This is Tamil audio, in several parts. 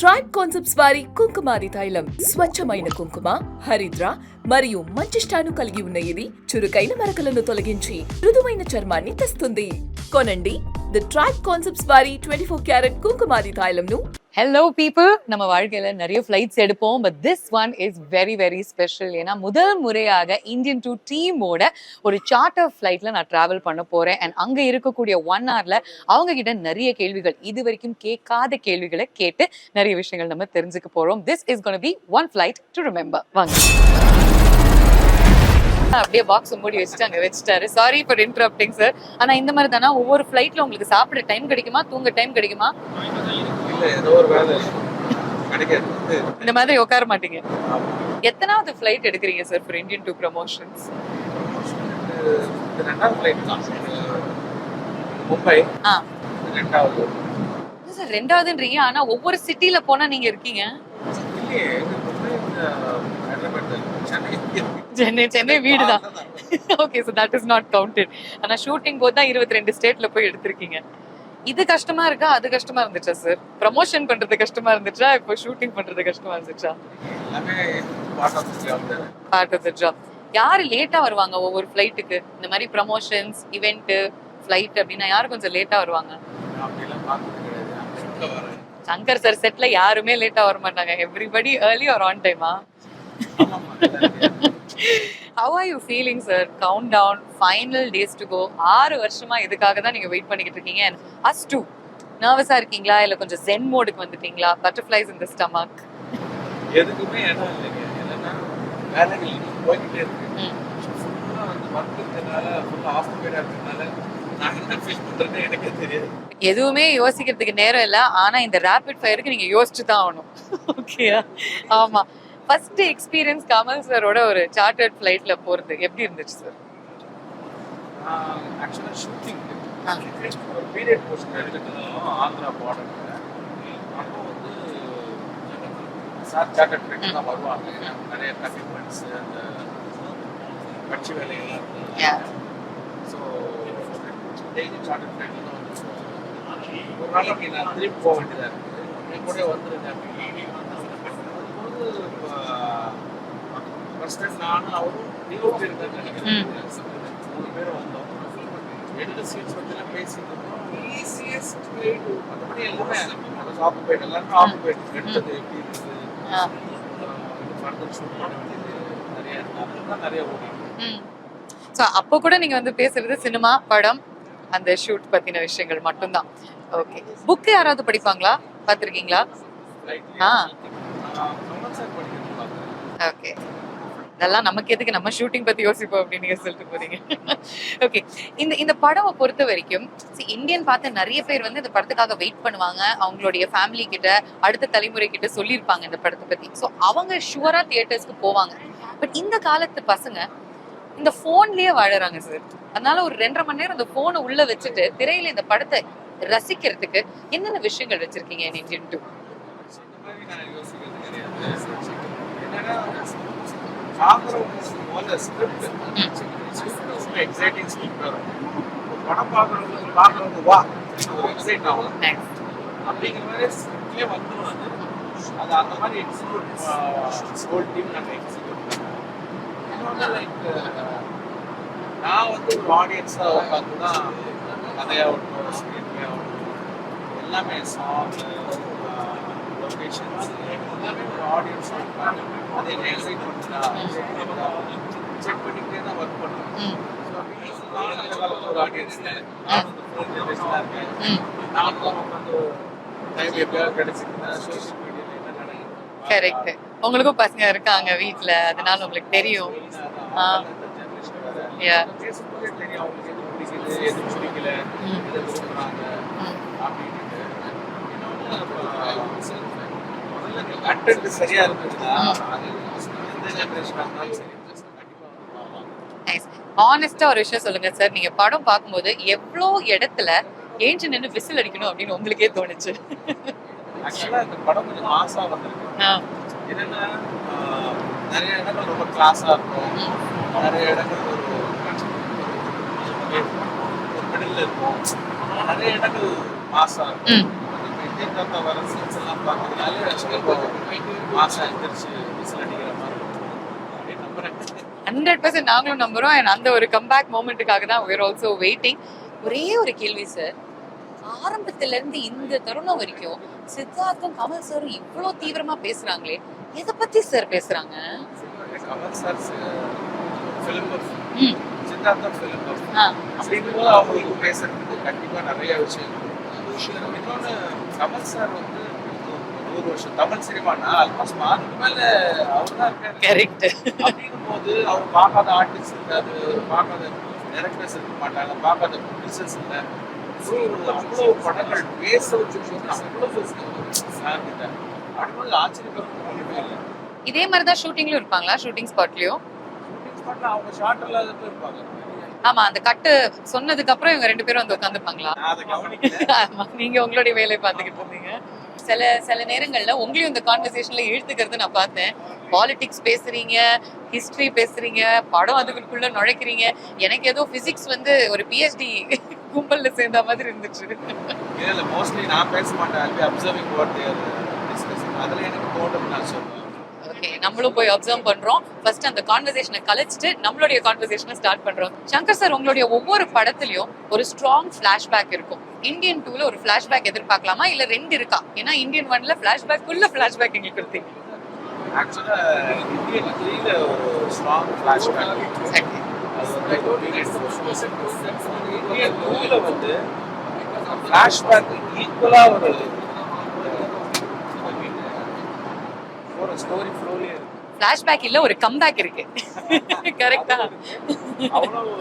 ట్రైబ్ కాన్సెప్ట్స్ వారి కుంకుమాది తైలం స్వచ్ఛమైన కుంకుమ హరిద్ర మరియు మంచిష్టాను కలిగి ఉన్న ఇది చురుకైన మరకలను తొలగించి మృదువైన చర్మాన్ని తెస్తుంది. కొనండి ది ట్రైబ్ కాన్సెప్ట్స్ వారి 24 క్యారెట్ కుంకుమాది తైలంను. ஹலோ பீப்புள், நம்ம வாழ்க்கையில நிறைய ஃபிளைட்ஸ் எடுப்போம், but this one is very very special. ஏன்னா முதல் முறையாக இந்தியன் டூ டீமோட ஒரு சார்ட்டர் ஃபிளைட்ல நான் டிராவல் பண்ண போறேன். அண்ட் அங்க இருக்கக்கூடிய 1 hourல அவங்க கிட்ட நிறைய கேள்விகள், இது வரைக்கும் கேட்காத கேள்விகளை கேட்டு நிறைய விஷயங்கள் நம்ம தெரிஞ்சுக்க போறோம். This is gonna be one flight to remember. வாங்க. அப்படியே பாக்ஸ் மூடி வச்சுட்டு அங்க வச்சுட்டாரு. Sorry for interrupting sir. ஆனா இந்த மாதிரி தானா ஒவ்வொரு ஃபிளைட்ல உங்களுக்கு சாப்பிட டைம் கிடைக்குமா, தூங்க டைம் கிடைக்குமா? இந்த மாதிரி உட்கார மாட்டீங்க. எத்தனாவது ஃபிளைட் எடுக்கிறீங்க sir for Indian two promotions? Mumbai ரெண்டாவது. சார் ரெண்டாவதுன்றீங்க, ஆனா ஒவ்வொரு சிட்டில போனா நீங்க இருக்கீங்க. சென்னை வீடு தான். Okay, so that is not counted. ஆனா ஷூட்டிங் போது தான் 22 ஸ்டேட்ல போய் எடுத்திருக்கீங்க. இது கஷ்டமா இருக்கா, அது கஷ்டமா இருந்துச்சா சார்? ப்ரமோஷன் பண்றது கஷ்டமா இருந்துச்சா, இப்போ ஷூட்டிங் பண்றது கஷ்டமா இருந்துச்சா? Part of the job. யாரு லேட்டா வருவாங்க ஒவ்வொரு ஃபிளைட்டுக்கு? இந்த மாதிரி ப்ரமோஷன்ஸ், இவெண்ட், ஃபிளைட் அப்படின்னா யாரு கொஞ்சம் லேட்டா வருவாங்க? சங்கர் சார் செட்ல யாருமே லேட்டா வர மாட்டாங்க. Everybody early or on time. How are you feeling sir? Countdown, final days to go. 6 வருஷமா இதுக்காக தான் நீங்க வெயிட் பண்ணிக்கிட்டு இருக்கீங்க. And us too. நர்வஸா இருக்கீங்களா, இல்ல கொஞ்சம் ஜென் மோடுக்கு வந்துட்டீங்களா? Butterflies in the stomach. எதுக்குமே இடம் இல்லைங்க. என்னன்னா வேலைகள் போய்கிட்டே இருக்கு. ஃபுல்லா வந்து வர்க்குனால ஃபுல்லா ஆஃப்டர்வேடா இருக்கனால நான் என்ன ஃபீல் பண்றேன்னு எனக்கே தெரியாது. எதுவுமே யோசிக்கிறதுக்கு நேரம் இல்ல. ஆனா இந்த ரேபிட் ஃபயருக்கு நீங்க யோசிச்சு தான் ஆகணும். ஓகேயா? ஆமா. ஃபர்ஸ்ட் எக்ஸ்பீரியன்ஸ் கமல் சாரோட ஒரு சார்ட்டர்ட் ஃபிளைட்ல போறது எப்படி இருந்துச்சு சார்? ஆக்சுவலா ஷூட்டிங் ஒரு பீரியட் போஸ்ட் எடுத்துட்டோம் ஆந்திரா பார்டர்ல. அப்போ வந்து சார் சார்ட்டர்ட் ஃபிளைட் தான் வருவாங்க. நிறைய கமிட்மெண்ட்ஸ், அந்த கட்சி வேலைகள். ஸோ டெய்லி சார்ட்டர்ட் ஃபிளைட்ல தான் வந்து ஒரு நாளைக்கு நான் திருப்பி போக வேண்டியதாக இருக்குது. என் கூட வந்துருங்க அப்படின்னு ஃபர்ஸ்ட் டைம் நானும் அவரும் டிஓபி இருக்கான்னு நினைக்கிறேன். 3 பேரும் வந்தோம். எடுத்த சீட்ஸ் பற்றிலாம் பேசிட்டு இருந்தோம். ஈஸியஸ்ட் வே டு மற்றபடி எல்லாமே ஆக்குபைட், எல்லாருமே ஆக்குபைட். எடுத்தது எப்படி இருக்குது, ஃபர்தர் ஷூட் பண்ண வேண்டியது நிறைய தான் நிறைய ஓடிட்டு. ஸோ அப்போ கூட நீங்க வந்து பேசுறது சினிமா, படம், அந்த ஷூட் பத்தின விஷயங்கள் மட்டும்தான். ஓகே. புக் யாராவது படிப்பாங்களா, பார்த்துருக்கீங்களா? ஓகே. இதெல்லாம் நமக்கு எதுக்கு, நம்ம ஷூட்டிங் பத்தி யோசிப்போம் அப்படின்னு நீங்க சொல்லிட்டு போறீங்க. ஓகே. இந்த படத்தை பொறுத்த வரைக்கும் இந்தியன் பார்த்து நிறைய பேர் வந்து இந்த படத்துக்காக வெயிட் பண்ணுவாங்க. அவங்களுடைய ஃபேமிலி கிட்ட, அடுத்த தலைமுறை கிட்ட சொல்லியிருப்பாங்க இந்த படத்தை பத்தி. ஸோ அவங்க ஷுவரா தியேட்டர்ஸ்க்கு போவாங்க. பட் இந்த காலத்து பசங்க இந்த போன்லயே வாழறாங்க சார். அதனால ஒரு 2.5 மணி நேரம் அந்த போனை உள்ள வச்சுட்டு திரையில இந்த படத்தை ரசிக்கிறதுக்கு என்னென்ன விஷயங்கள் வச்சிருக்கீங்க இந்தியன் டூ? படம் பாக்குறவங்க வா எக்ஸைட் ஆகும் அப்படிங்கிற மாதிரி வந்துடும். அது அந்த மாதிரி எக்ஸிக்யூட் டீம் நாங்கள் எக்ஸிக்யூட் பண்ணுவோம். இன்னொன்று லைக் நான் வந்து ஒரு ஆடியன்ஸாக உட்காந்து தான் கதையாகட்டும், ஸ்க்ரீன் பிளே ஆகட்டும், எல்லாமே சாங், லொக்கேஷன்ஸ் எல்லாமே ஒரு ஆடியன்ஸாக உட்காந்து அது என்ன எக்ஸைட் பண்ணுறா செக் பண்ணிக்கிட்டே தான் ஒர்க் பண்ணுவேன். ஸோ இந்த காலத்தில் ஒரு ஆடியன்ஸ் நான் வந்து ஃபோன் ஜென்ரேஷனாக இருக்கேன். நான் தான் உட்காந்து டைம் எப்படியாவது கிடைச்சிருந்தா சோஷியல் மீடியாவில் என்ன நடக்குது. கரெக்ட். உங்களுக்கும் பசங்க இருக்காங்க வீட்ல, அதனால உங்களுக்கு தெரியும். பேசும்போதே தெரியும் அவங்களுக்கு எது பிடிக்குது, எது பிடிக்கல, எது விரும்புறாங்க அப்படின்ட்டு. முதல்ல கண்டென்ட் சரியா இருந்துச்சுன்னா அது எந்த ஜெனரேஷனாக இருந்தாலும் சரி ஆனஸ்டா ஒரு விஷயம் சொல்லுங்க சார். நீங்க படம் பார்க்கும்போது எவ்வளோ இடத்துல ஏஞ்சி நின்று விசில் அடிக்கணும் அப்படின்னு உங்களுக்கே தோணுச்சு? ஆக்சுவலா இந்த படம் கொஞ்சம் மாசா வந்திருக்கு. என்னன்னா நிறைய இடங்கள் ரொம்ப கிளாஸா இருக்கும், நிறைய இடங்கள் ஒரு மிடில் இருக்கும், நிறைய இடங்கள் மாசா இருக்கும். இந்தியன் தாத்தா வர சீன்ஸ் எல்லாம் பார்க்கறதுனால மாசம் எந்திரிச்சு விசில் அடிக்கிற மாதிரி இருக்கும் அப்படின்னு நம்புறேன். 100% நாங்களும் நம்புறோம். And அந்த ஒரு கம்பேக் மூமெண்ட்டுக்காக தான் we're also waiting. ஒரே ஒரு கேள்வி சார், ஆரம்பத்துல இருந்து இந்த தருணம் வரைக்கும் சித்தார்த்தும் கமல் சாரும் இவ்வளோ தீவிரமா பேசுறாங்களே, எதை பத்தி சார் பேசுறாங்க? கமல் சார் ஃபிலிம் ம். சித்தார்த்தா ஃபிலிம் ஆ, அப்படிங்கும்போது அவங்களுக்கு பேசுறதுக்கு கண்டிப்பா நிறைய விஷயம். இன்னொன்னு கமல் சார் வந்து 100 வருஷம் தமிழ் சினிமானா ஆல்மோஸ்ட் அதுக்கு மேல அவர் தான் இருக்காரு. கரெக்ட். அப்படிங்கும் போது அவர் பார்க்காத ஆர்டிஸ்ட் இருக்காது, பார்க்காத டைரக்டர்ஸ் இருக்க மாட்டாங்க, பார்க்காத ப்ரொடியூசர்ஸ் இல்லை. ஸோ அவ்வளோ படங்கள் பேச வச்சு அவ்வளோ சார் கிட்ட அப்படிங்கும்போது ஆச்சரியப்படுறது ஒன்றுமே இல்லை. இதே மாதிரி தான் ஷூட்டிங்லயும் இருப்பாங்களா? ஷூட்டிங் ஸ்பாட்லயும்? ஷூட்டிங் ஸ்பாட்ல அவங்க ஷார்ட் இல்லாத இருப்பாங்க. ஆமா, அந்த கட்டு சொன்னதுக்கு அப்புறம் இவங்க 2 பேரும் வந்து உட்காந்துப்பாங்களா? நான் அதை கவனிக்கல. ஆமா, நீங்க உங்களுடைய வேலையை பார்த்துக்கிட்டு இருந்தீங்க. சில நேரங்கள்ல உங்களையும் இந்த கான்வர்சேஷன்ல இழுத்துக்கிறது நான் பார்த்தேன். பாலிடிக்ஸ் பேசுறீங்க, ஹிஸ்டரி பேசுறீங்க, படம் அதுக்குள்ள நுழைக்கிறீங்க. எனக்கு ஏதோ பிசிக்ஸ் வந்து ஒரு பிஹெச்டி கும்பல்ல சேர்ந்த மாதிரி இருந்துச்சு. இல்ல மோஸ்ட்லி நான் பேச மாட்டேன். Observing what they're discussing. அதுல எனக்கு தோணும் நான் சொல்லுவேன். ஓகே, நம்மளும் போய் அப்சர்வ் பண்றோம். ஃபர்ஸ்ட் அந்த கான்வர்சேஷனை கலைச்சிட்டு நம்மளுடைய கான்வர்சேஷனை ஸ்டார்ட் பண்றோம். சங்கர் சார், உங்களுடைய ஒவ்வொரு படத்துலயும் ஒரு ஸ்ட்ராங் ஃபிளாஷ்பேக் இருக்கும். இந்தியன் 2ல ஒரு ஃபிளாஷ்பேக் எதிர்பார்க்கலாமா, இல்ல 2 இருக்கா? ஏன்னா இந்தியன் 1ல ஃபிளாஷ்பேக் உள்ள ஃபிளாஷ்பேக் எங்களுக்கு கொடுத்தீங்க. ஆக்சுவலா இந்தியன் 3ல ஒரு ஸ்ட்ராங் ஃபிளாஷ்பேக் இருக்கு. அது வந்து இந்தியன் 2ல வந்து ஃபிளாஷ்பேக் ஈக்குவலா ஒரு ஸ்டோரி ஃப்ளோலயே இருக்கு. ஃபிளாஷ்பேக் இல்ல, ஒரு கம்பேக் இருக்கு. கரெக்ட்டா? அவ்வளவு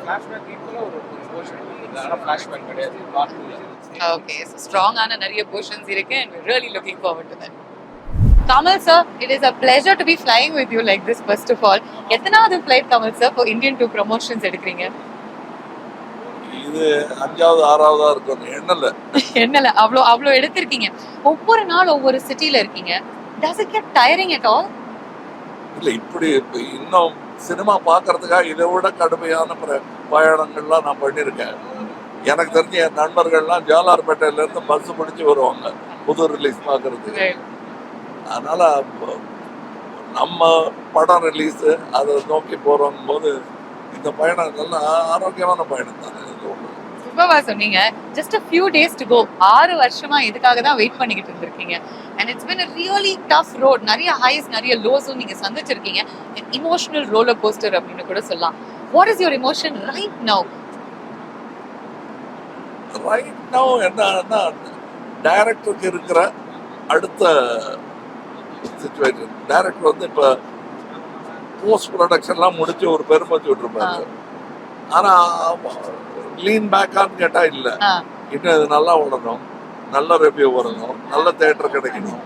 ஃபிளாஷ்பேக் ஈக்குவலா ஒரு போர்ஷன் இருக்கு. ஆனா ஃபிளாஷ்பேக் கிடையாது. பார்ட் 2ல ஓகே, so ஸ்ட்ராங்கான நிறைய போர்ஷன்ஸ் இருக்கு and we're really looking forward to that. Kamal sir, it is a pleasure to be flying with you like this first of all. எத்தனாவது flight Kamal sir for Indian 2 promotions எடுக்கிறீங்க? இது 5வது 6வதா இருக்கும். என்னல அவ்வளோ எடுத்திருக்கீங்க. ஒவ்வொரு நாள் ஒவ்வொரு சிட்டில இருக்கீங்க. Does it get tiring at all? இல்ல இப்படி இன்னும் சினிமா பார்க்கறதுக்காக இதை விட கடுமையான பயணங்கள்லாம் நான் பண்ணியிருக்கேன். எனக்கு தெரிஞ்ச என் நண்பர்கள்லாம் ஜாலார்பேட்டையில இருந்து பஸ் பிடிச்சி வருவாங்க புது ரிலீஸ் பார்க்கறதுக்கு. அதனால நம்ம படம் ரிலீஸ் அதை நோக்கி போறோம் போது இந்த பயணம் நல்லா ஆரோக்கியமான பயணம் தானே. சூப்பரா சொன்னீங்க. Just a few days to go. 6 வருஷமா இதுக்காக தான் வெயிட் பண்ணிக்கிட்டு இருந்திருக்கீங்க. And it's been a really tough road. நிறைய ஹைஸ் நிறைய லோஸும் நீங்க சந்திச்சிருக்கீங்க. இமோஷனல் ரோலர் கோஸ்டர் அப்படின்னு கூட சொல்லலாம். What is your emotion right now? Right now என்னன்னா டைரக்டருக்கு இருக்கிற அடுத்த சிச்சுவேஷன். டைரக்டர் வந்து இப்போ போஸ்ட் ப்ரொடக்ஷன்லாம் முடிச்சு ஒரு பெருமச்சு விட்டுருப்பாரு. ஆனா லீன் பேக்கான்னு கேட்டா இல்ல, இன்னும் இது நல்லா ஓடணும், நல்ல ரிவ்யூ வரணும், நல்ல தியேட்டர் கிடைக்கணும்,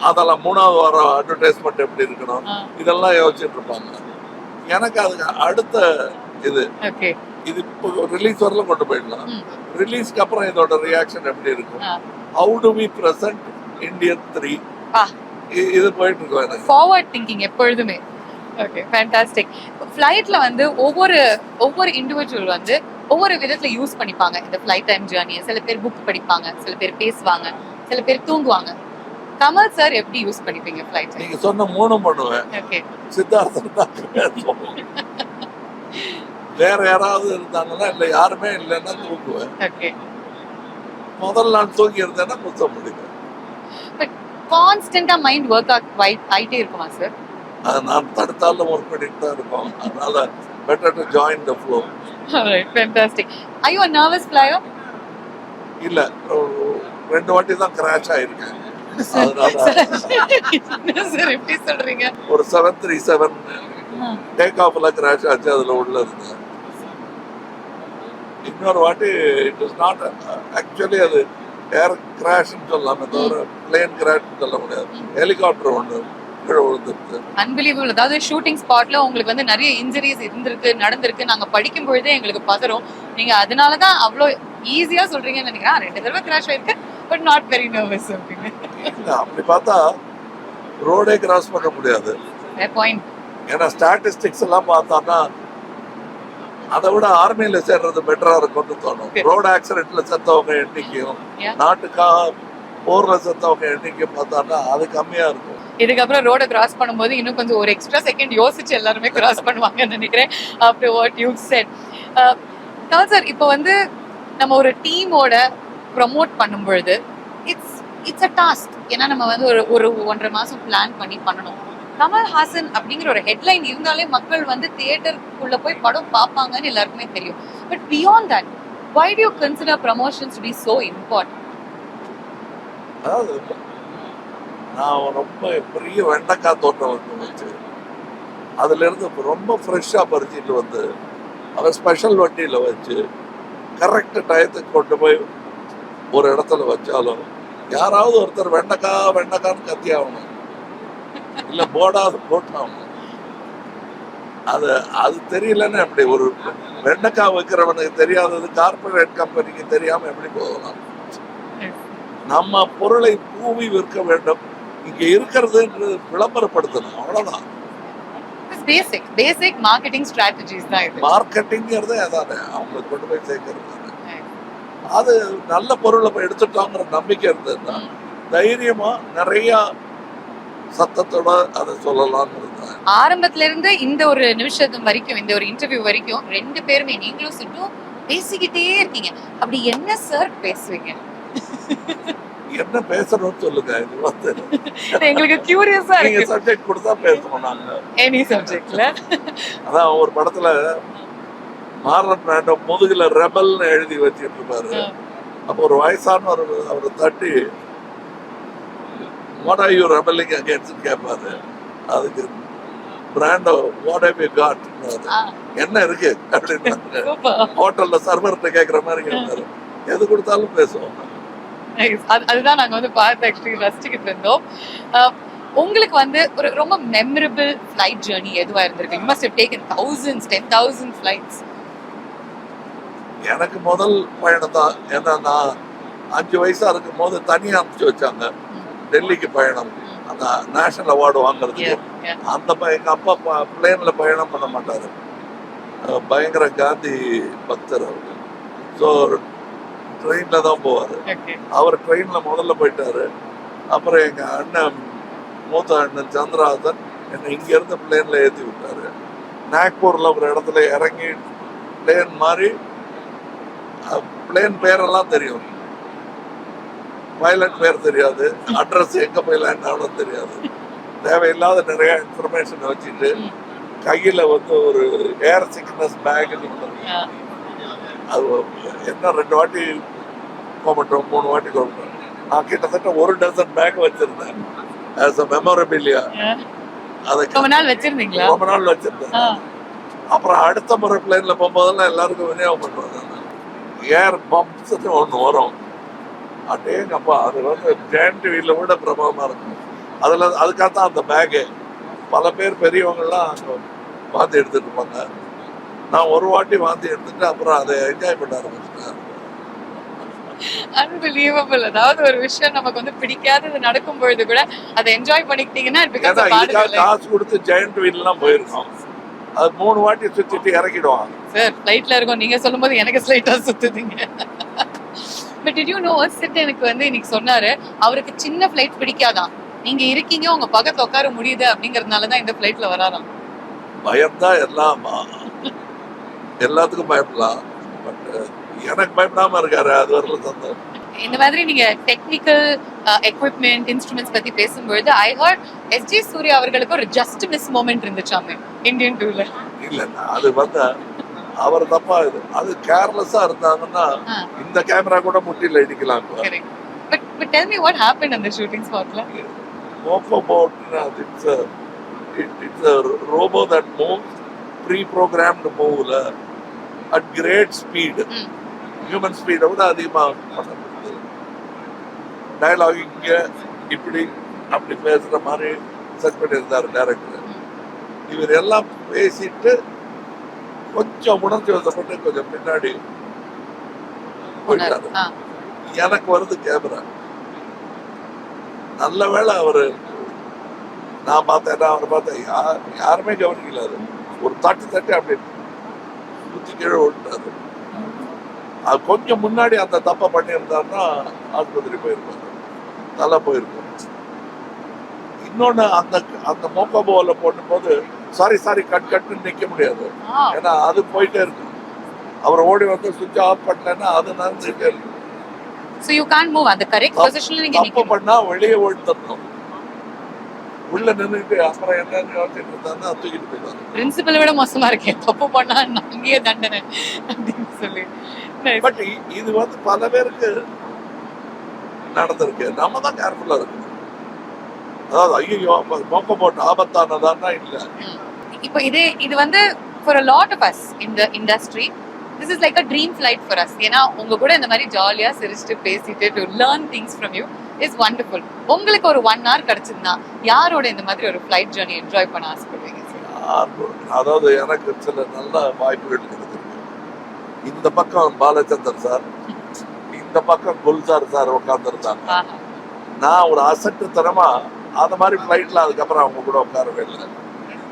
அதெல்லாம் 3வது வாரம் அட்வர்டைஸ்மெண்ட் எப்படி இருக்கணும், இதெல்லாம் யோசிச்சுட்டு இருப்பாங்க. எனக்கு அதுக்கு அடுத்த இது இப்போ ரிலீஸ் வரல கொண்டு போயிடலாம். ரிலீஸ்க்கு அப்புறம் இதோட ரியாக்ஷன் எப்படி இருக்கும், how do we present Indian 3, இது போயிட்டு இருக்கோம். எனக்கு ஃபார்வர்ட் திங்கிங் எப்பொழுதுமே. Okay, fantastic. ஃப்ளைட்ல வந்து ஒவ்வொரு இண்டிவிஜுவல் வந்து ஒவ்வொரு விதத்துல யூஸ் பண்ணிப்பாங்க இந்த ஃப்ளைட் டைம் ஜர்னியை. சில பேர் புக் படிப்பாங்க, சில பேர் பேசுவாங்க, சில பேர் தூங்குவாங்க. கமல் சார் எப்படி யூஸ் பண்ணிப்பீங்க ஃப்ளைட்? நீங்க சொன்ன 3 பண்ணுவேன். ஓகே, சித்தார்த்தன் தான் வேற யாராவது இருந்தாங்கன்னா இல்ல யாருமே இல்லைன்னா தூங்குவேன். ஓகே, முதல் நாள் தூங்கி இருந்தேன்னா புத்தம் முடியும். பட் கான்ஸ்டன்டா மைண்ட் ஒர்க் ஆயிட்டே இருக்குமா சார்? நான் தடுத்தாலும் ஒர்க் பண்ணிட்டு தான் இருக்கோம். அதனால better to join the flow. Alright, fantastic. Are you a nervous flyer? இல்ல, 2 வாட்டி தான் கிராஷ் ஆயிருக்கேன். அதனால சார் எப்படி சொல்றீங்க? ஒரு 737 டேக் ஆஃப்ல கிராஷ் ஆச்சு, அதுல உள்ள இருந்தேன். இன்னொரு வாட்டி இட் இஸ் நாட் ஆக்சுவலி அது ஏர் கிராஷ்னு சொல்லலாமே தவிர பிளேன் கிராஷ்னு சொல்ல முடியாது. ஹெலிகாப்டர் ஒன்று அன்பிலீவபிள். அதாவது ஷூட்டிங் ஸ்பாட்ல உங்களுக்கு வந்து நிறைய இன்ஜுரிஸ் நடந்திருக்கு. நாங்க படிக்கும் பொழுதே எங்களுக்கு பதறும். நீங்க அதனாலதான் அவ்வளோ ஈஸியா சொல்றீங்கன்னு நினைக்கிறேன். 2 தடவை கிராஷ் ஆயிருக்கு, பட் நாட் வெரி நர்வஸ் அப்படின்னு. அப்படி பார்த்தா ரோடே கிராஸ் பண்ண முடியாது. பாயிண்ட். ஏன்னா ஸ்டாட்டிஸ்டிக்ஸ் எல்லாம் பார்த்தோம்னா அதை விட ஆர்மியில சேர்றது பெட்டரா இருக்கும்னு தோணும். ரோடு ஆக்சிடென்ட்ல செத்தவங்க எண்ணிக்கையும் நாட்டுக்காக போர்ல செத்தவங்க எண்ணிக்கை பார்த்தோம்னா அது கம்மியா இருக்கும். இதுக்கப்புறம் ரோட கிராஸ் பண்ணும்போது இன்னும் கொஞ்சம் ஒரு எக்ஸ்ட்ரா செகண்ட் யோசிச்சு எல்லாருமே கிராஸ் பண்ணுவாங்கன்னு நினைக்கிறேன். After what you said. Kamal sir, இப்போ வந்து நம்ம ஒரு டீமோட ப்ரமோட் பண்ணும் பொழுது இட்ஸ் அ டாஸ்க். ஏன்னா நம்ம வந்து ஒரு 1.5 மாசம் பிளான் பண்ணி பண்ணணும். கமல்ஹாசன் அப்படிங்கிற ஒரு ஹெட்லைன் இருந்தாலே மக்கள் வந்து தியேட்டருக்குள்ள போய் படம் பார்ப்பாங்கன்னு எல்லாருக்குமே தெரியும். But beyond that, why do you consider promotions to be so important? அதாவது நான் ரொம்ப பெரிய வெண்டைக்காய் தோட்டம் வந்து வச்சு அதுல இருந்து ரொம்ப ஃப்ரெஷ்ஷா பறிச்சிட்டு வந்து அதை ஸ்பெஷல் வண்டியில வச்சு கரெக்ட் டயத்துக்கு கொண்டு போய் ஒரு இடத்துல வச்சாலும் யாராவது ஒருத்தர் வெண்டைக்கான்னு கத்தி ஆகணும், இல்ல போடாது போட்டாகணும். அது தெரியலன்னு எப்படி ஒரு வெண்டைக்காய் வைக்கிறவனுக்கு தெரியாதது கார்பரேட் கம்பெனிக்கு தெரியாம எப்படி போகலாம்? நம்ம பொருளை பூவி விற்க வேண்டும், இங்க இருக்கிறது விளம்பரப்படுத்தணும், அவ்வளவுதான். பேசிக் மார்க்கெட்டிங் ஸ்ட்ராட்டஜிஸ் தான் இது. மார்க்கெட்டிங்கிறது அதானே அவங்களுக்கு கொண்டு போய் சேர்க்கறது. அது நல்ல பொருளை போய் எடுத்துட்டோங்கிற நம்பிக்கை இருந்ததுன்னா தைரியமா நிறைய சத்தத்தோட அதை சொல்லலாம்னு. ஆரம்பத்துல இருந்து இந்த ஒரு நிமிஷம் வரைக்கும், இந்த ஒரு இன்டர்வியூ வரைக்கும் 2 பேருமே நீங்களும் சிட்டும் பேசிக்கிட்டே இருக்கீங்க. அப்படி என்ன சார் பேசுவீங்க? என்ன பேசணும்னு சொல்லுங்க. இது வந்து எங்களுக்கு கியூரியஸா நீங்க இருக்கு. சப்ஜெக்ட் கொடுத்தா பேசணும் நாங்க. எனி சப்ஜெக்ட்ல. அதான் ஒரு படத்துல மார்லன் பிராண்டோ முதுகுல ரெபல்னு எழுதி வச்சுட்டு இருப்பாரு. அப்போ ஒரு வயசான அவரை தட்டி what are you rebelling against கேட்பாரு. அதுக்கு Brando what have you got, என்ன இருக்கு அப்படின்னு ஹோட்டல்ல சர்வர்கிட்ட கேட்கற மாதிரி கேட்பாரு. எது கொடுத்தாலும் பேசுவோம். அதுதான் நாங்க வந்து பார்த்து ஆக்சுவலி ரசிச்சுக்கிட்டு இருந்தோம். உங்களுக்கு வந்து ஒரு ரொம்ப மெமரபிள் ஃபிளைட் ஜர்னி எதுவா இருந்திருக்கு? You must have taken thousands, 10,000 flights. எனக்கு முதல் பயணம் தான். ஏன்னா நான் 5 வயசா இருக்கும் போது தனியா அனுப்பிச்சு வச்சாங்க டெல்லிக்கு பயணம், அந்த நேஷனல் அவார்டு வாங்குறதுக்கு. அந்த எங்க அப்பா பிளேன்ல பயணம் பண்ண மாட்டாரு, பயங்கர காந்தி பக்தர் அவரு. ஸோ ட்ரெயின்ல தான் போவாரு. அவர் ட்ரெயின்ல முதல்ல போயிட்டாரு. அப்புறம் எங்க அண்ணன், மூத்த அண்ணன் சந்திரஹாசன் என்னை இங்க இருந்து பிளேன்ல ஏற்றி விட்டாரு. நாக்பூர்ல ஒரு இடத்துல இறங்கி பிளேன் மாதிரி, பிளேன் பேரெல்லாம் தெரியும், பைலட் பேர் தெரியாது, அட்ரஸ் எங்க போய் லேண்ட் ஆகணும் தெரியாது. தேவையில்லாத நிறைய இன்ஃபர்மேஷன் வச்சுட்டு கையில வந்து ஒரு ஏர் சிக்னஸ் பேக், அது என்ன 2 வாட்டி கோமட்டோம், 3 வாட்டி கோமட்டோம். நான் கிட்டத்தட்ட 1 டசன் பேக் வச்சிருந்தேன் ஆஸ் அ மெமரபிலியா. அதை ரொம்ப நாள் வச்சிருந்தேன். அப்புறம் அடுத்த முறை பிளேன்ல போகும்போதெல்லாம் எல்லாருக்கும் விநியோகம் பண்ணுவாங்க. ஏர் பம்ப்ஸ் ஒன்று வரும், அட்டேங்கப்பா, அது வந்து ஜெயண்ட் வீல்ல விட பிரபலமா இருக்கும். அதுக்காகத்தான் அந்த பேகு பல பேர் பெரியவங்கெல்லாம் வாந்தி எடுத்துட்டு இருப்பாங்க. நான் ஒரு வாட்டி வாந்தி எடுத்துட்டு அப்புறம் அதை என்ஜாய் பண்ண ஆரம்பிச்சிட்டேன். அன்பிலீவபிள். அதாவது ஒரு விஷயம் நமக்கு வந்து பிடிக்காதது நடக்கும் பொழுது கூட அதை என்ஜாய் பண்ணிக்கிட்டீங்கன்னா காசு கொடுத்து ஜெயண்ட் வீல் எல்லாம் போயிருக்கோம். அது 3 வாட்டி சுத்திட்டு இறக்கிடுவாங்க. சார் ஃபிளைட்ல இருக்கும், நீங்க சொல்லும்போது எனக்கு ஸ்லைட்டா சுத்துதீங்க. பட் டிட் யூ நோ, சிட் எனக்கு வந்து இன்னைக்கு சொன்னாரு, அவருக்கு சின்ன ஃபிளைட் பிடிக்காதான், நீங்க இருக்கீங்க உங்க பக்கத்துல உட்கார முடியுது அப்படிங்கறதுனாலதான் இந்த ஃபிளைட்ல வராராம். பயம்தான் எல்லாத்துக்கும் பயப்படலாம், பட் எனக்கு பயப்படாம இருக்காரு, அது வரல சந்தோஷம். இந்த மாதிரி நீங்க டெக்னிக்கல் எக்யூப்மெண்ட் இன்ஸ்ட்ருமெண்ட்ஸ் பத்தி பேசும்பொழுது ஐ ஹர்ட் எஸ்ஜே சூர்யா அவர்களுக்கு ஒரு ஜஸ்ட் மிஸ் மொமெண்ட் இருந்துச்சாமே இந்தியன் டூல. இல்ல, அது வந்து அவர் தப்பா, அது கேர்லெஸ்ஸா இருந்தாங்கன்னா இந்த கேமரா கூட முட்டில இடிக்கலாம். But tell me what happened on the shooting spot la? Mofo boat, it's a robo that moves, pre-programmed move at great speed. Human speed விட அதிகமா பண்ணப்படுது. டயலாக் இங்க இப்படி அப்படி பேசுற மாதிரி செட் பண்ணியிருந்தாரு டைரக்டர். இவர் எல்லாம் பேசிட்டு கொஞ்சம் உணர்ச்சி வசப்பட்டு கொஞ்சம் பின்னாடி போயிட்டாரு. எனக்கு வருது கேமரா. நல்ல வேளை அவரு, நான் பார்த்தேன், அவரை பார்த்தேன், யாருமே கவனிக்கல. அது ஒரு தட்டி அப்படி சுத்தி கீழே விட்டாரு. அது கொஞ்சம் முன்னாடி அந்த தப்பை பண்ணியிருந்தாருன்னா ஆஸ்பத்திரி போயிருப்பாரு. தலை போயிருக்கும். இன்னொன்னு அந்த அந்த மோக்கோபோல போடும்போது சாரி கட்டுன்னு நிக்க முடியாது. ஏன்னா அது போயிட்டே இருக்கும். அவர் ஓடி வந்து சுவிட்ச் ஆஃப் பண்ணலன்னா அது நடந்துட்டே இருக்கும். So you can't move at the correct positionல நீங்க தப்பு நிக்கணும். பண்ணா வெளியே ஓடித்தரணும். உள்ள நின்றுட்டு அப்புறம் என்னன்னு யோசிச்சுட்டு இருந்தாருன்னா தூக்கிட்டு போயிடுவாங்க. பிரின்சிபல் விட மோசமா இருக்கேன், தப்பு பண்ணா அங்கேயே தண்டனை அப்படின்னு சொல்லி. பட் இது வந்து பல பேருக்கு நடந்திருக்கு. நம்ம தான் கேர்ஃபுல்லா இருக்கணும். அதாவது ஐயோ மோக்க போட்டு ஆபத்தானதான்னா இல்லை. இப்போ இது வந்து for a lot of us in the industry this is like a dream flight for us. ஏன்னா உங்க கூட இந்த மாதிரி ஜாலியா சிரிச்சுட்டு பேசிட்டு to learn things from you is wonderful. உங்களுக்கு ஒரு 1 hour கிடைச்சிருந்தா யாரோட இந்த மாதிரி ஒரு ஃபிளைட் ஜர்னி என்ஜாய் பண்ண ஆசைப்படுவீங்க? அதாவது எனக்கு சில நல்ல வாய்ப்புகள் கிடைச்சிருக்கு. இந்த பக்கம் பாலச்சந்தர் சார், இந்த பக்கம் குல்சார் சார் உட்காந்துருந்தாங்க. நான் ஒரு அசட்டுத்தனமா அந்த மாதிரி ஃபிளைட்ல அதுக்கப்புறம் அவங்க கூட உட்காரவே இல்லை.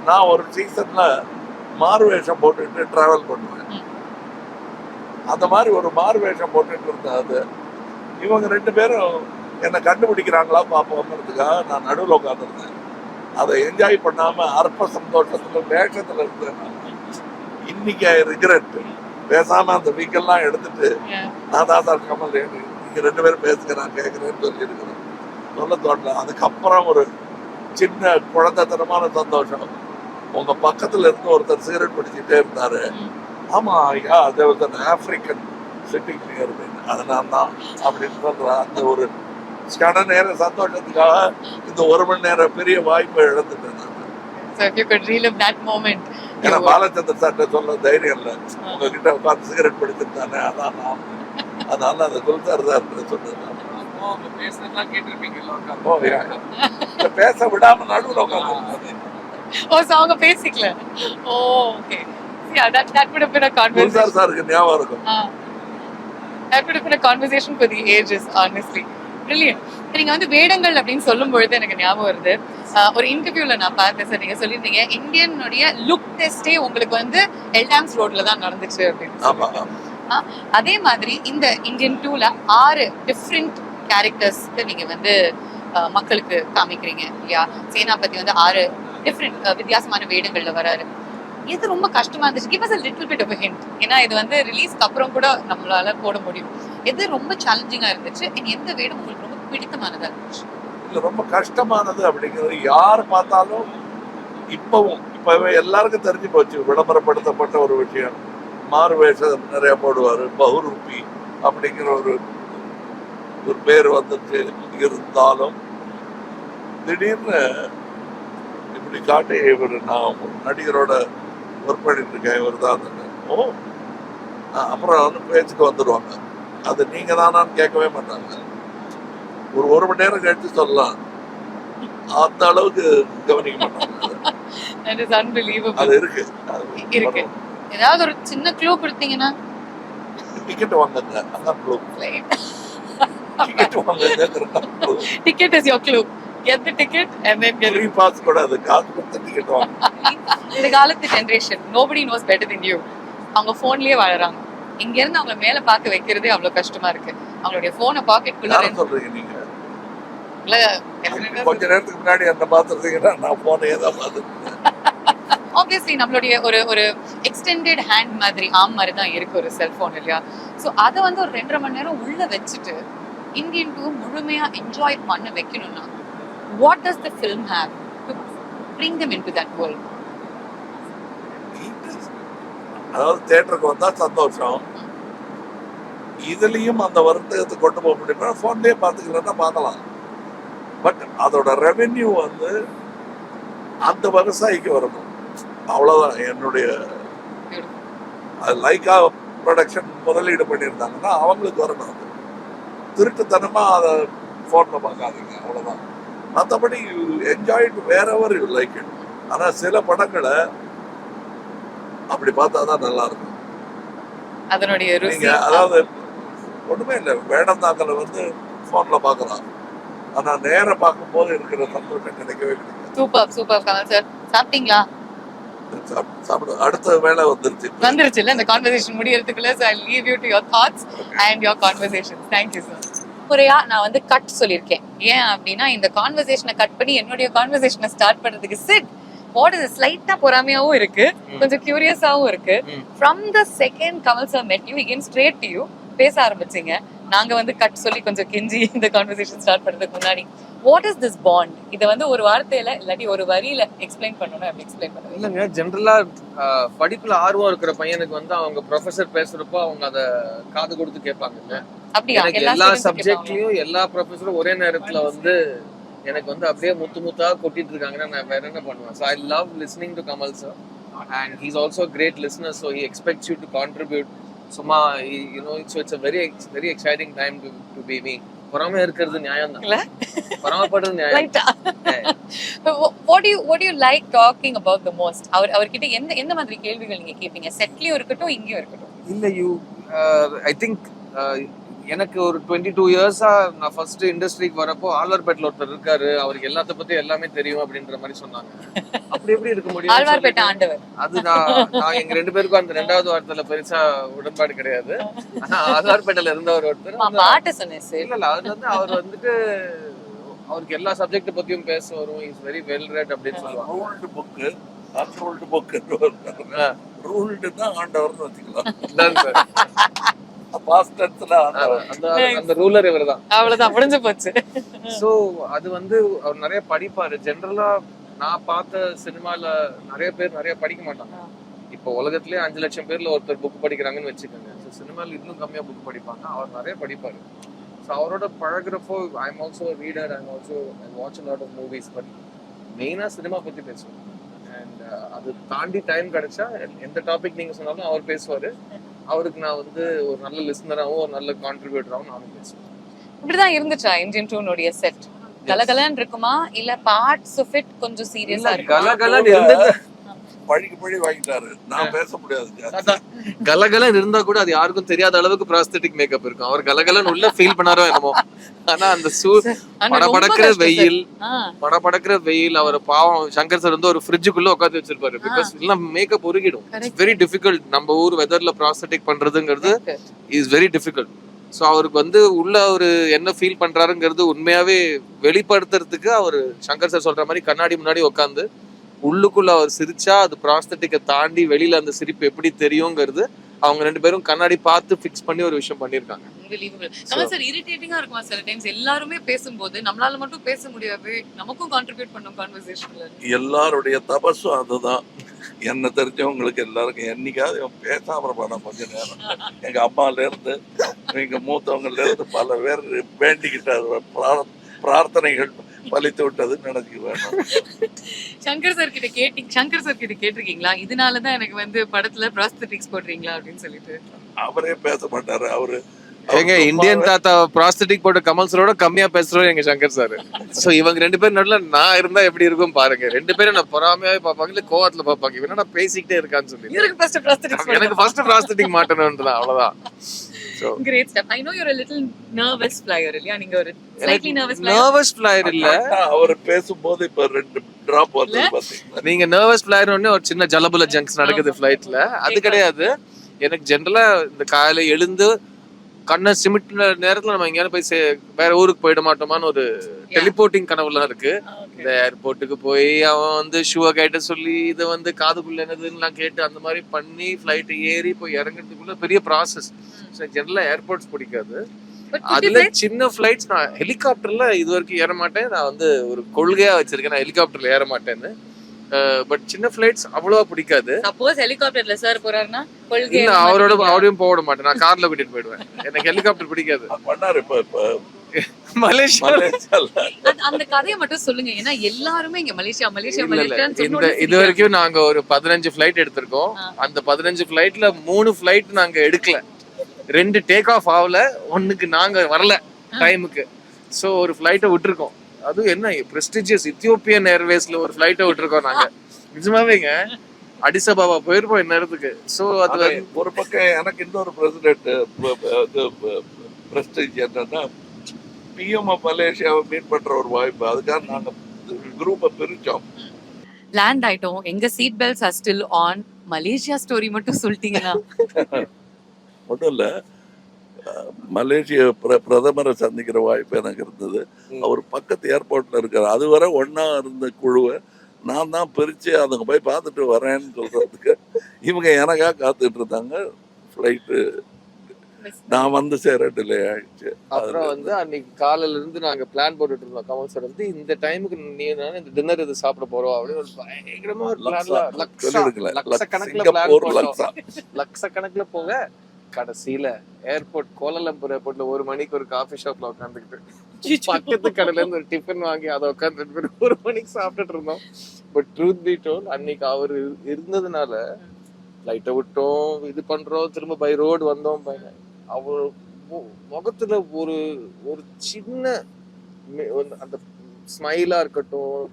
நான் ஒரு சீசன்ல மாறுவேஷம் போட்டுட்டு டிராவல் பண்ணுவேன். அந்த மாதிரி ஒரு மாறுவேஷம் போட்டுட்டு இருந்தது இவங்க 2 பேரும் என்னை கண்டுபிடிக்கிறாங்களா பார்ப்போங்கிறதுக்காக நான் நடுவில் உட்காந்துருந்தேன். அதை என்ஜாய் பண்ணாம அற்ப சந்தோஷத்துல வேஷத்துல இருந்தேன். இன்னைக்கு ஐ ரிக்ரெட். பேசாம அந்த வீக்கெல்லாம் எடுத்துட்டு நான் தான் சார் கமல் நீங்க 2 பேரும் பேசுங்க நான் கேட்கிறேன்னு சொல்லி இருக்கிறேன். சொல்ல தோணல. அதுக்கப்புறம் ஒரு சின்ன குழந்தைத்தனமான சந்தோஷம். உங்க பக்கத்துல இருந்து ஒருத்தர் சிகரெட் பிடிச்சிட்டே இருந்தாரு. ஆமா ஐயா அது ஒரு ஆப்பிரிக்கன் சிட்டிங் நியர் அது நான் தான் அப்படின்னு சொல்ற அந்த ஒரு கன நேர சந்தோஷத்துக்காக இந்த 1 மணி நேரம் பெரிய வாய்ப்பை இழந்துட்டேன் நான். So if you could relive that moment. ஏன்னா பாலச்சந்தர் சார்ட்ட சொல்ல தைரியம் இல்லை. உங்ககிட்ட உட்காந்து சிகரெட் பிடிச்சிருந்தானே அதான் நான். அதனால அந்த குல்சார் தான் சொன்னது. பேச விடாம நடுவில் உட்காந்து அவங்க பேசிக்கல. Okay. Yeah, that would have been a conversation. Gulzar சாருக்கு ஞாபகம் இருக்கும். That would have been a conversation for the ages, honestly. Brilliant. நீங்க வந்து வேடங்கள் அப்படின்னு சொல்லும் பொழுது எனக்கு ஞாபகம் வருது. ஒரு இன்டர்வியூல நான் பார்த்தேன் சார், நீங்க சொல்லியிருந்தீங்க இந்தியனுடைய லுக் டெஸ்டே உங்களுக்கு வந்து எல்டாம்ஸ் ரோட்ல தான் நடந்துச்சு அப்படின்னு. அதே மாதிரி இந்த இந்தியன் 2ல 6 டிஃப்ரெண்ட் கேரக்டர்ஸ்க்கு நீங்க வந்து மக்களுக்கு காமிக்கிறீங்க இல்லையா? சேனாபதி வந்து 6 டிஃப்ரெண்ட் வித்தியாசமான வேடங்கள்ல வராரு. இது ரொம்ப கஷ்டமா இருந்துச்சு. Give us a little bit of a hint. ஏன்னா இது வந்து ரிலீஸ்க்கு அப்புறம் கூட நம்மளால போட முடியும். எது ரொம்ப சேலஞ்சிங்கா இருந்துச்சு? எந்த வேடம் உங்களுக்கு ரொம்ப பிடித்தமானதா இருந்துச்சு? இல்ல ரொம்ப கஷ்டமானது அப்படிங்கிறது யார் பார்த்தாலும் இப்பவே எல்லாருக்கும் தெரிஞ்சு போச்சு. விளம்பரப்படுத்தப்பட்ட ஒரு விஷயம். மாறு வேஷம் நிறைய போடுவாரு. பஹுரூபி அப்படிங்கிற ஒரு பேர் வந்துட்டு இருந்தாலும் திடீர்னு இப்படி காட்டி இவர் நான் நடிகரோட ஒர்க் பண்ணிட்டு இருக்கேன் இவர் தான். அப்புறம் வந்து பேச்சுக்கு வந்துடுவாங்க. அது நீங்க தானான்னு கேட்கவே மாட்டாங்க. ஒரு 1 மணி நேரம் கழிச்சு சொல்லலாம். அந்த அளவுக்கு கவனிக்க மாட்டாங்க. அது இருக்கு. ஏதாவது ஒரு சின்ன க்ளூ கொடுத்தீங்கன்னா? டிக்கெட் வாங்குங்க, அதான் க்ளூ. டிக்கெட் வாங்குங்க. Ticket is your clue. Get the ticket and then get free pass கூடாது. காசு கொடுத்து டிக்கெட் வாங்க. இந்த காலத்து generation nobody knows better than you. அவங்க போன்லயே வாழறாங்க. இங்க இருந்து அவங்கள மேல பார்க்க வைக்கிறதே அவ்வளவு கஷ்டமா இருக்கு. அவங்களுடைய போனை பாக்கெட்டுக்குள்ள சொல்றீங்க நீங்க. இல்ல கொஞ்ச நேரத்துக்கு முன்னாடி என்ன பாத்துறீங்கன்னா நான் போனே தான் பாத்துட்டேன். ஆப்வியஸ்லி நம்மளுடைய ஒரு எக்ஸ்டெண்டட் ஹேண்ட் மாதிரி ஆர்ம் மாதிரி தான் இருக்கு ஒரு செல்போன் இல்லையா? சோ அத வந்து ஒரு 2.5 மணி நேரம் உள்ள வச்சுட்டு இந்தியன் 2 முழுமையா என்ஜாய் பண்ண வைக்கணும்னா what does the film have to bring them into that world? அதாவது தியேட்டருக்கு வந்தா சந்தோஷம். இதுலயும் அந்த வருத்தத்தை கொண்டு போக முடியுமா? போன்லயே பாத்துக்கலன்னா பார்க்கலாம். பட் அதோட ரெவென்யூ வந்து அந்த விவசாயிக்கு வரணும். அவ்வளவுதான் என்னுடைய. லைக்கா ப்ரொடக்ஷன் முதலீடு பண்ணியிருந்தாங்கன்னா அவங்களுக்கு வரணும். அது திருட்டுத்தனமா அதை போன்ல பார்க்காதீங்க, அவ்வளவுதான். மற்றபடி enjoy it wherever you like it. ஆனா சில படங்களை அப்படி பார்த்தாதான் நல்லா இருக்கும். அதனுடைய நீங்க அதாவது ஒண்ணுமே இல்லை, வேடந்தாங்கல வந்து போன்ல பார்க்கலாம். ஆனா நேர பார்க்கும் போது இருக்கிற சந்தோஷம் கிடைக்கவே கிடைக்கும். Super Kamal sir. சாப்பிட்டீங்களா? சாப்பிட அடுத்த வேலை வந்துருச்சு இல்ல இந்த conversation முடியறதுக்குள்ள. So I'll leave you to your thoughts and your conversations. Thank you sir. முறையா நான் வந்து கட் சொல்லியிருக்கேன். ஏன் அப்படின்னா இந்த கான்வர்சேஷனை கட் பண்ணி என்னுடைய கான்வர்சேஷனை ஸ்டார்ட் பண்றதுக்கு சிட் வாட் இஸ் ஸ்லைட்டா பொறாமையாவும் இருக்கு, கொஞ்சம் கியூரியஸாவும் இருக்கு. From the second Kamal sir மெட் you again straight to you பேச ஆரம்பிச்சீங்க. நாங்க வந்து கட் சொல்லி கொஞ்சம் கெஞ்சி இந்த கான்வர்சேஷன் ஸ்டார்ட் பண்றதுக்கு முன்னாடி வாட் இஸ் திஸ் பாண்ட், இதை வந்து ஒரு வார்த்தையில இல்லாட்டி ஒரு வரியில எக்ஸ்பிளைன் பண்ணணும். அப்படி எக்ஸ்பிளைன் பண்ணுவீங்க? இல்லைங்க, ஜென்ரலா படிப்புல ஆர்வம் இருக்கிற பையனுக்கு வந்து அவங்க ப்ரொஃபசர் பேசுறப்போ அவங்க அதை காது கொடுத்து கேட்பாங்க. அப்படியா? எனக்கு எல்லா சப்ஜெக்ட்லயும் எல்லா ப்ரொஃபஸரும் ஒரே நேரத்துல வந்து எனக்கு வந்து அப்படியே முத்தா கொட்டிட்டு இருக்காங்கன்னா நான் வேற என்ன பண்ணுவேன்? So I love listening to Kamal sir and he's also great listener, so he expects you to contribute. சும்மா so it's very very exciting time to be me. பொறாம இருக்கிறது நியாயம் தான், பொறாமப்படுறது நியாயம். What do you like talking about the most? அவர்கிட்ட எந்த மாதிரி கேள்விகள் நீங்க கேட்பீங்க? செட்லயும் இருக்கட்டும் இங்கேயும் இருக்கட்டும். இல்ல ஐ திங்க் எனக்கு ஒரு 22 இயர்ஸா நான் ஃபர்ஸ்ட் இண்டஸ்ட்ரிக்கு வரப்போ ஆழ்வார்பேட்டில் ஒருத்தர் இருக்காரு, அவருக்கு எல்லாத்த பத்தி எல்லாமே தெரியும் அப்படின்ற மாதிரி சொன்னாங்க. அப்படி எப்படி இருக்க முடியும்? ஆழ்வார்பேட்டை ஆண்டவர். அது நான் எங்க 2 பேருக்கும் அந்த 2வது வார்த்தையில பெருசா உடன்பாடு கிடையாது. ஆனா ஆழ்வார்பேட்டையில இருந்தவர் ஒருத்தர் பாட்டு சொன்னேன் சார். இல்ல அது வந்து அவர் வந்துட்டு அவருக்கு எல்லா சப்ஜெக்ட் பத்தியும் பேச வரும். இஸ் வெரி வெல் ரெட் அப்படின்னு சொல்லுவாங்க. Ruled book unruled book ruled தான் ஆண்டவர்னு வச்சுக்கலாம். அந்த ரூலர் இவர்தான். அவ்வளவுதான், முடிஞ்சு போச்சு. சோ அது வந்து அவர் நிறைய படிப்பாரு. ஜெனரலா நான் பார்த்த சினிமால நிறைய பேர் நிறைய படிக்க மாட்டாங்க. இப்போ உலகத்திலேயே 5 லட்சம் பேர்ல ஒருத்தர் புக் படிக்கிறாங்கன்னு வச்சுக்கோங்க. ஸோ சினிமால இன்னும் கம்மியா புக் படிப்பாங்க. அவர் நிறைய படிப்பாரு. ஸோ அவரோட பழகிறப்போ I am also reader, I watch a lot of movies. But மெயினா சினிமா பத்தி பேசுவோம். அண்ட் அது தாண்டி டைம் கிடைச்சா எந்த டாபிக் நீங்க சொன்னாலும் அவர் பேசுவாரு. அவருக்கு நான் வந்து ஒரு நல்ல லிசனராகவும் ஒரு நல்ல கான்ட்ரிபியூட்டராகவும் நானும் பேசுவேன். இப்படிதான் இருந்துச்சா இந்தியன் டூனுடைய செட்? கலகலன்னு இருக்குமா இல்ல பார்ட்ஸ் ஆஃப் இட் கொஞ்சம் சீரியஸா இருக்குமா? கலகலன்னு இருந்தது. பழி வாங்கிட்டாரு, நான் பேச முடியாது. கலகலன்னு இருந்தா கூட அது யாருக்கும் தெரியாத அளவுக்கு ப்ராஸ்தெட்டிக் மேக்கப் இருக்கும். அவர் கலகலன்னு உள்ள ஃபீல் பண்ணாரோ என்னமோ. ஆனா அந்த படபடக்கிற வெயில் அவர் பாவம் சங்கர் சார் வந்து ஒரு ஃப்ரிட்ஜுக்குள்ள உட்காந்து வச்சிருப்பாரு. பிகாஸ் எல்லாம் மேக்கப் உருகிடும். Very difficult. நம்ம ஊர் வெதர்ல ப்ராஸ்தெட்டிக் பண்றதுங்கிறது இஸ் வெரி டிஃபிகல்ட். ஸோ அவருக்கு வந்து உள்ள அவரு என்ன ஃபீல் பண்றாருங்கிறது உண்மையாவே வெளிப்படுத்துறதுக்கு அவர் சங்கர் சார் சொல்ற மாதிரி கண்ணாடி முன்னாடி உட்காந்து உள்ளுக்குள்ள அவர் சிரிச்சா அது ப்ராஸ்தெட்டிக்கை தாண்டி வெளியில அந்த சிரிப்பு எப்படி தெரியுங்கிறது அவங்க 2 பேரும் கண்ணாடி பார்த்து ஃபிக்ஸ் பண்ணி ஒரு விஷயம் பண்ணிருக்காங்க. கமல் சார் இரிட்டேட்டிங்கா இருக்குமா சில டைம்ஸ்? எல்லாருமே பேசும்போது நம்மளால மட்டும் பேச முடியாது, நமக்கும் கான்ட்ரிபியூட் பண்ணும் கான்வர்சேஷன்ல. எல்லாருடைய தபஸும் அதுதான். என்ன தெரிஞ்சவங்களுக்கு எல்லாருக்கும் என்னைக்காவது பேசாம பண்ண கொஞ்ச நேரம் எங்க அம்மால இருந்து எங்க மூத்தவங்கல இருந்து பல பேர் வேண்டிக்கிட்டாரு, பிரார்த்தனைகள் பலித்து விட்டதுன்னு நினைச்சுக்குவேன். சங்கர் சார் கிட்ட கேட்டிருக்கீங்களா இதனாலதான் எனக்கு வந்து படத்துல ப்ராஸ்தெட்டிக்ஸ் போடுறீங்களா அப்படின்னு சொல்லிட்டு? அவரே பேச மாட்டாரு. அவரு எங்க இந்தியன் தாத்தா ப்ராஸ்தெட்டிக் போட்ட கமல் சாரோட கம்மியா பேசுறோம் எங்க சங்கர் சார். சோ இவங்க 2 பேரும் நடுல நான் இருந்தா எப்படி இருக்கும் பாருங்க. 2 பேரும் நான் பொறாமையாவே பாப்பாங்க, இல்ல கோவத்துல பாப்பாங்க. இவன் நான் பேசிக்கிட்டே இருக்கான்னு சொல்லி எனக்கு ஃபர்ஸ்ட் ப்ராஸ்தெட்டிக் மாட்டணும்ன்றதான், அவ்வளவுதான். So great stuff. I know you're a little nervous flyer இல்லையா? நீங்க ஒரு slightly nervous flyer இல்ல. அவர் பேசும்போது இப்ப 2 டிராப் வந்து பாத்தீங்களா? நீங்க nervous flyer ஒண்ணே ஒரு சின்ன ஜலபுல ஜங்க்ஸ் நடக்குது ஃளைட்ல. அது கிடையாது. எனக்கு ஜெனரலா இந்த காலையில எழுந்து கண்ணை சிமிட்டின நேரத்துல நம்ம எங்கேயாவது போய் வேற ஊருக்கு போயிட மாட்டோமான்னு ஒரு டெலிபோர்ட்டிங் கனவுலாம் இருக்கு. இந்த ஏர்போர்ட்டுக்கு போய் அவன் வந்து ஷூவை கேட்ட சொல்லி இதை வந்து காதுக்குள்ள என்னதுன்னு கேட்டு அந்த மாதிரி பண்ணி ஃபிளைட் ஏறி போய் இறங்குறதுக்குள்ள பெரிய ப்ராசஸ். ஜெனரலா ஏர்போர்ட்ஸ் பிடிக்காது. அதுல சின்ன ஃபிளைட்ஸ் நான் ஹெலிகாப்டர்ல இது வரைக்கும் ஏற மாட்டேன். நான் வந்து ஒரு கொள்கையா வச்சிருக்கேன், நான் ஹெலிகாப்டர்ல ஏற மாட்டேன்னு. பட் சின்ன ஃபிளைட்ஸ் அவ்வளவா பிடிக்காது. சப்போஸ் ஹெலிகாப்டர்ல சார் போறாருன்னா கொள்கை இல்ல, அவரையும் போக மாட்டேன். நான் கார்ல கூட்டிட்டு போயிடுவேன். எனக்கு ஹெலிகாப்டர் பிடிக்காது. பண்ணாரு இப்ப மலேசியால அந்த கதையை மட்டும் சொல்லுங்க. ஏன்னா எல்லாருமே இங்க மலேசியா இது வரைக்கும் நாங்க ஒரு 15 ஃபிளைட் எடுத்திருக்கோம். அந்த 15 ஃபிளைட்ல 3 ஃபிளைட் நாங்க எடுக்கல. 2 டேக் ஆஃப் ஆகல, 1க்கு நாங்க வரல டைமுக்கு. சோ ஒரு ஃபிளைட்டை விட்டுருக்கோம். அதுவும் என்ன பிரஸ்டிஜியஸ் இத்தியோப்பியன் ஏர்வேஸ்ல ஒரு ஃபிளைட்டை விட்டுருக்கோம் நாங்க. நிஜமாவேங்க அடிசபாபா போயிருப்போம் இந்நேரத்துக்கு. சோ அது ஒரு பக்கம் எனக்கு இன்னொரு பிரசிடென்ட் பிரஸ்டிஜ் என்னன்னா பிஎம் மலேசியாவை மீட் பண்ற ஒரு வாய்ப்பு. அதுக்காக நாங்க குரூப்பை பிரிச்சோம். லேண்ட் ஆயிட்டோம். எங்க seat belts are still on. Malaysia story மட்டும் சொல்லிட்டீங்கன்னா ஒன்றும் இல்லை, மலேசிய பிரதமரை சந்திக்கிற வாய்ப்பு எனக்கு இருந்தது. அவர் பக்கத்து ஏர்போர்ட்ல இருக்காரு. அதுவரை ஒண்ணா இருந்த குழுவை நான் தான் பிரிச்சு அதுங்க போய் பார்த்துட்டு வரேன்னு சொல்றதுக்கு இவங்க எனக்கா காத்துட்டு இருந்தாங்க. ஃப்ளைட்டு நான் வந்து சேர டிலே ஆயிடுச்சு. அப்புறம் வந்து அன்னைக்கு காலையில இருந்து நாங்க பிளான் போட்டுட்டு இருந்தோம். கமல் சார் வந்து இந்த டைமுக்கு நீ நான் இந்த டின்னர் இது சாப்பிட போறோம் அப்படின்னு ஒரு பயங்கரமா ஒரு பிளான்ல லட்சக்கணக்கில் பிளான் போட்டோம். லட்சக்கணக்கில் போக கடைசியில ஏர்போர்ட் கோலாலம்பூர் ஏர்போர்ட்ல 1 மணிக்கு ஒரு காஃபி ஷாப்ல உட்காந்துக்கிட்டு பக்கத்து கடையில இருந்து ஒரு டிஃபன் வாங்கி அதை உட்காந்து 1 மணிக்கு சாப்பிட்டுட்டு இருந்தோம். பட் ட்ரூத் பி டோல் அன்னைக்கு அவர் இருந்ததுனால லைட்டை விட்டோம், இது பண்றோம், திரும்ப பை ரோடு வந்தோம். அவர் முகத்துல ஒரு ஒரு சின்ன அந்த ஸ்மைலா இருக்கட்டும்,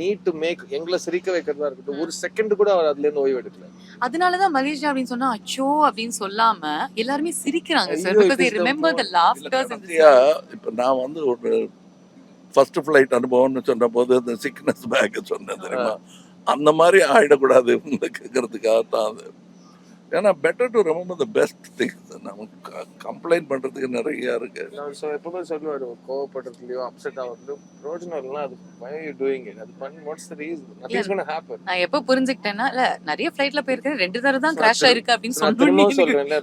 நீட் டு மேக் எங்களை சிரிக்க வைக்கிறதா இருக்கட்டும், ஒரு செகண்ட் கூட அவர் அதுல இருந்து ஓய்வு எடுக்கல. அதனாலதான் மலேசியா அப்படின்னு சொன்னா அச்சோ அப்படின்னு சொல்லாம எல்லாருமே சிரிக்கிறாங்க சார். ஐயோ, because they it is the remember the laughters in இல்ல, இப்ப நான் வந்து ஒரு ஃபர்ஸ்ட் ஃபிளைட் அனுபவம்னு சொன்ன போது அந்த சிக்னஸ் பேக் சொன்னேன் தெரியுமா, அந்த மாதிரி ஆயிடக்கூடாது கேட்கறதுக்காக தான் அது. ஏன்னா better to remember the best things. நமக்கு கம்ப்ளைண்ட் பண்றதுக்கு நிறைய இருக்கு. நான் எப்பவுமே சொல்லுவாரு, கோவப்படுறதுலயோ அப்செட் ஆகுறதுலயோ பிரோஜனம் இல்லைன்னா அது why are you doing it? அது பண்ணி what's the reason? nothing's going to happen. நான் எப்ப புரிஞ்சுக்கிட்டேன்னா இல்ல நிறைய ஃபிளைட்ல போயிருக்கேன் 2 தடவை தான் கிராஷ் ஆயிருக்கு அப்படின்னு நான் திரும்ப சொல்றேன்,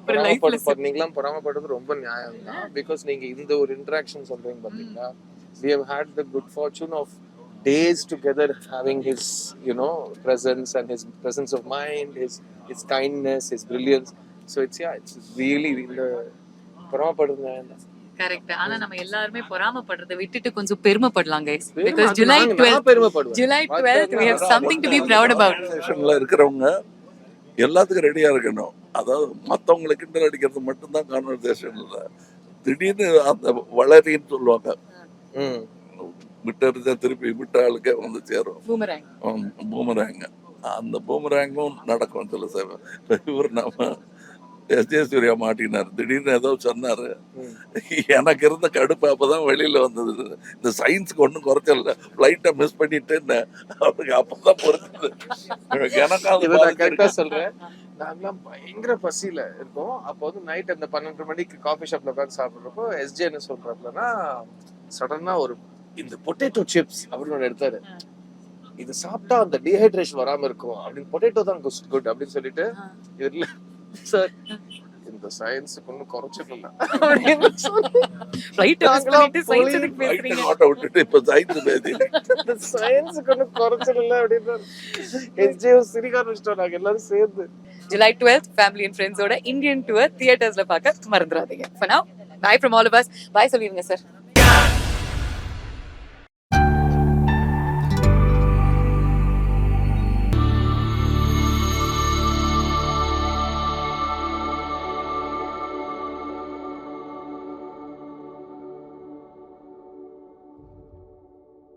சொன்னீங்க. நீங்களாம் பொறாமப்படுறது ரொம்ப நியாயம் தான். பிகாஸ் நீங்க இந்த ஒரு இன்டராக்ஷன் சொல்றீங்க பாத்தீங்களா. we have had the good fortune of days together having his presence and his presence of mind, his kindness, his brilliance. So it's really இந்த பொறாமப்படுறது நியாயம் தான். கரெக்ட். ஆனா நம்ம எல்லாருமே பொறாமப்படுறதை விட்டுட்டு கொஞ்சம் பெருமைப்படலாம் guys. because July 12th we have something to be proud about. ஆர்கனைசேஷன்ல இருக்கிறவங்க எல்லாத்துக்கும் ரெடியா இருக்கணும். அதாவது மத்தவங்களை கிண்டல் அடிக்கிறது மட்டும்தான் கான்வர்சேஷன் இல்ல. திடீர்னு அந்த வளரின்னு சொல்லுவாங்க, விட்டு திருப்பி விட்ட ஆளுக்கே வந்து சேரும் பூமராங்க. அந்த பூமராங்கும் நடக்கும் சில சேவை. இவர் நம்ம எஸ்.ஜே. சூர்யா மாட்டினார். திடீர்னு ஏதோ சொன்னாரு, எனக்கு இருந்த கடுப்பு அப்பதான் வெளியில வந்தது. இந்த சயின்ஸுக்கு ஒன்றும் குறைச்சல, ஃபிளைட்டை மிஸ் பண்ணிட்டு அவருக்கு அப்பதான் பொறுத்தது. கரெக்டா சொல்றேன். நாங்களாம் பயங்கர பசியில இருக்கோம். அப்போ வந்து நைட் அந்த 12 மணிக்கு காஃபி ஷாப்ல உட்காந்து சாப்பிடுறப்போ எஸ்.ஜே. என்ன சொல்றாருன்னா, சடனா ஒரு இந்த பொட்டேட்டோ சிப்ஸ் அப்படின்னு ஒன்று எடுத்தாரு. இது சாப்பிட்டா அந்த டீஹைட்ரேஷன் வராம இருக்கும் அப்படின்னு, பொட்டேட்டோ தான் குட் அப்படின்னு சொல்லிட்டு, இதுல சார் இந்த சயின்ஸுக்கு ஒன்றும் குறைச்சிடல அப்படின்னு சொல்லி சயின்ஸுக்கு ஒன்றும் குறைச்சிடல அப்படின்னு எஸ்.ஜே. சிரிக்க ஆரம்பிச்சிட்டோம் நாங்க எல்லாரும் சேர்ந்து. July 12th family and friends ஓட இந்தியன் டூர் தியேட்டர்ஸ்ல பார்க்க மறந்துடாதீங்க. For now, bye from all of us. Bye சொல்லிருங்க சார்.